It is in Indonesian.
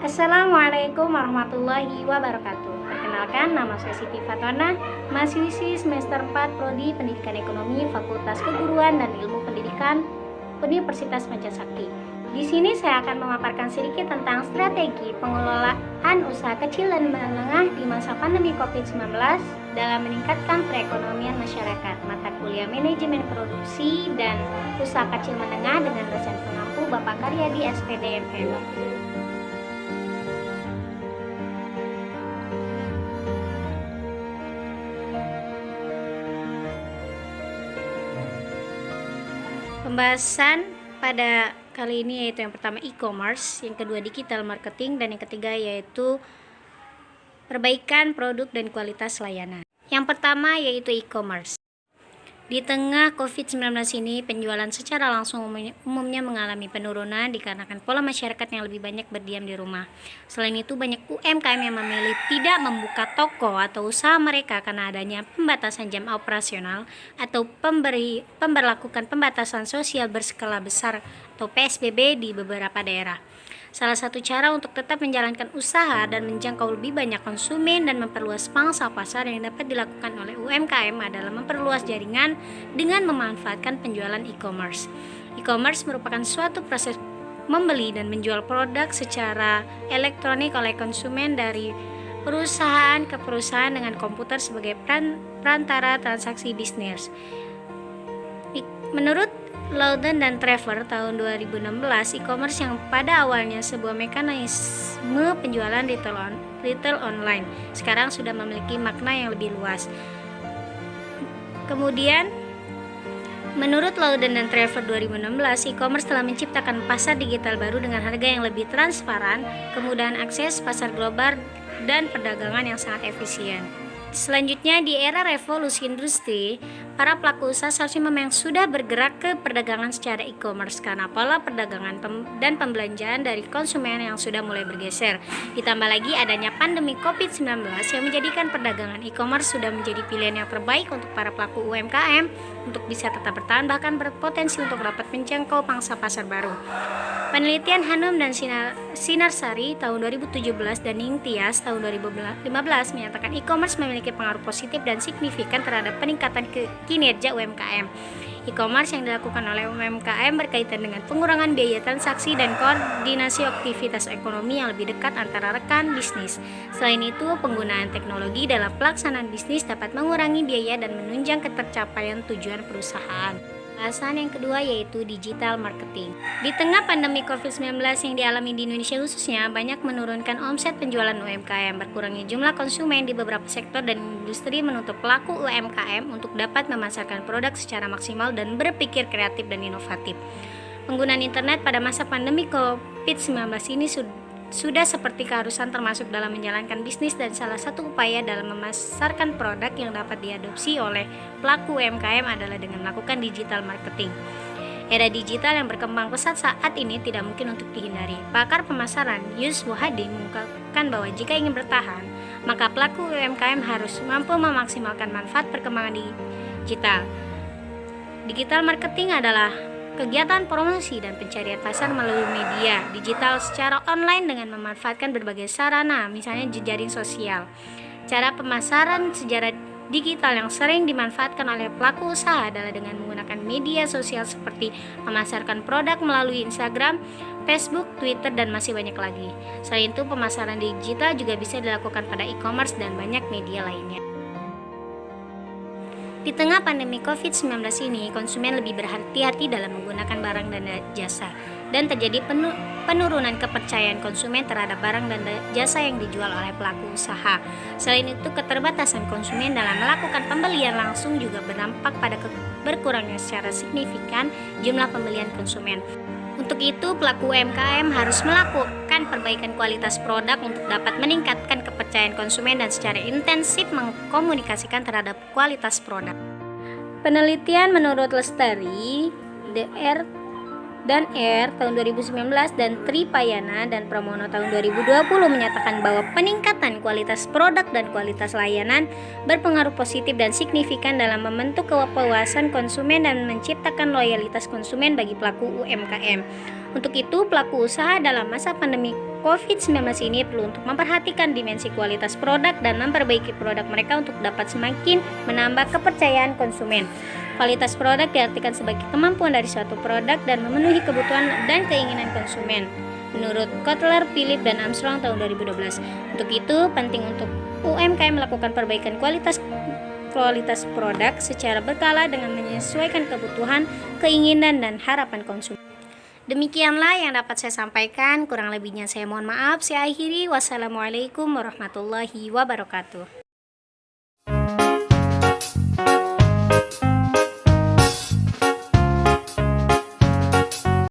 Assalamualaikum warahmatullahi wabarakatuh. Perkenalkan, nama saya Siti Fatona, mahasiswi semester 4 Prodi Pendidikan Ekonomi Fakultas Keguruan dan Ilmu Pendidikan Universitas Pancasakti. Di sini saya akan memaparkan sedikit tentang strategi pengelolaan usaha kecil dan menengah di masa pandemi COVID-19 dalam meningkatkan perekonomian masyarakat. Mata kuliah Manajemen Produksi dan Usaha Kecil Menengah dengan dosen pengampu Bapak Karyadi SPDMM. Pembahasan pada kali ini yaitu yang pertama e-commerce, yang kedua digital marketing, dan yang ketiga yaitu perbaikan produk dan kualitas layanan. Yang pertama yaitu e-commerce. Di tengah COVID-19 ini, penjualan secara langsung umumnya mengalami penurunan dikarenakan pola masyarakat yang lebih banyak berdiam di rumah. Selain itu, banyak UMKM yang memilih tidak membuka toko atau usaha mereka karena adanya pembatasan jam operasional atau pemberlakukan pembatasan sosial berskala besar atau PSBB di beberapa daerah. Salah satu cara untuk tetap menjalankan usaha dan menjangkau lebih banyak konsumen dan memperluas pangsa pasar yang dapat dilakukan oleh UMKM adalah memperluas jaringan dengan memanfaatkan penjualan e-commerce. E-commerce merupakan suatu proses membeli dan menjual produk secara elektronik oleh konsumen dari perusahaan ke perusahaan dengan komputer sebagai perantara transaksi bisnis. Menurut Loudon dan Trevor tahun 2016, e-commerce yang pada awalnya sebuah mekanisme penjualan retail online sekarang sudah memiliki makna yang lebih luas. Kemudian, menurut Loudon dan Trevor 2016, e-commerce telah menciptakan pasar digital baru dengan harga yang lebih transparan, kemudahan akses pasar global, dan perdagangan yang sangat efisien. Selanjutnya, di era revolusi industri, para pelaku usaha seharusnya memang sudah bergerak ke perdagangan secara e-commerce karena pola perdagangan dan pembelanjaan dari konsumen yang sudah mulai bergeser. Ditambah lagi adanya pandemi COVID-19 yang menjadikan perdagangan e-commerce sudah menjadi pilihan yang terbaik untuk para pelaku UMKM untuk bisa tetap bertahan bahkan berpotensi untuk dapat menjangkau pangsa pasar baru. Penelitian Hanum dan Sinarsari tahun 2017 dan Ning Tias tahun 2015 menyatakan e-commerce memiliki pengaruh positif dan signifikan terhadap peningkatan kinerja UMKM. E-commerce yang dilakukan oleh UMKM berkaitan dengan pengurangan biaya transaksi dan koordinasi aktivitas ekonomi yang lebih dekat antara rekan bisnis. Selain itu, penggunaan teknologi dalam pelaksanaan bisnis dapat mengurangi biaya dan menunjang ketercapaian tujuan perusahaan. Bahasan yang kedua yaitu digital marketing. Di tengah pandemi COVID-19 yang dialami di Indonesia khususnya, banyak menurunkan omset penjualan UMKM. Berkurangnya jumlah konsumen di beberapa sektor dan industri menuntut pelaku UMKM untuk dapat memasarkan produk secara maksimal dan berpikir kreatif dan inovatif. Penggunaan internet pada masa pandemi COVID-19 ini sudah seperti keharusan termasuk dalam menjalankan bisnis dan salah satu upaya dalam memasarkan produk yang dapat diadopsi oleh pelaku UMKM adalah dengan melakukan digital marketing. Era digital yang berkembang pesat saat ini tidak mungkin untuk dihindari. Pakar pemasaran Yus Muhadi mengungkapkan bahwa jika ingin bertahan, maka pelaku UMKM harus mampu memaksimalkan manfaat perkembangan digital. Digital marketing adalah kegiatan promosi dan pencarian pasar melalui media digital secara online dengan memanfaatkan berbagai sarana, misalnya jejaring sosial. Cara pemasaran secara digital yang sering dimanfaatkan oleh pelaku usaha adalah dengan menggunakan media sosial seperti memasarkan produk melalui Instagram, Facebook, Twitter, dan masih banyak lagi. Selain itu, pemasaran digital juga bisa dilakukan pada e-commerce dan banyak media lainnya. Di tengah pandemi COVID-19 ini, konsumen lebih berhati-hati dalam menggunakan barang dan jasa, dan terjadi penurunan kepercayaan konsumen terhadap barang dan jasa yang dijual oleh pelaku usaha. Selain itu, keterbatasan konsumen dalam melakukan pembelian langsung juga berdampak pada berkurangnya secara signifikan jumlah pembelian konsumen. Untuk itu, pelaku UMKM harus melakukan perbaikan kualitas produk untuk dapat meningkatkan kepercayaan konsumen dan secara intensif mengkomunikasikan terhadap kualitas produk. Penelitian menurut Lestari, dan R tahun 2019 dan Tripayana dan Pramono tahun 2020 menyatakan bahwa peningkatan kualitas produk dan kualitas layanan berpengaruh positif dan signifikan dalam membentuk kepuasan konsumen dan menciptakan loyalitas konsumen bagi pelaku UMKM. Untuk itu, pelaku usaha dalam masa pandemi COVID-19 ini perlu untuk memperhatikan dimensi kualitas produk dan memperbaiki produk mereka untuk dapat semakin menambah kepercayaan konsumen. Kualitas produk diartikan sebagai kemampuan dari suatu produk dan memenuhi kebutuhan dan keinginan konsumen. Menurut Kotler, Philip, dan Armstrong tahun 2012. Untuk itu, penting untuk UMKM melakukan perbaikan kualitas produk secara berkala dengan menyesuaikan kebutuhan, keinginan, dan harapan konsumen. Demikianlah yang dapat saya sampaikan, kurang lebihnya saya mohon maaf. Saya akhiri, wassalamualaikum warahmatullahi wabarakatuh.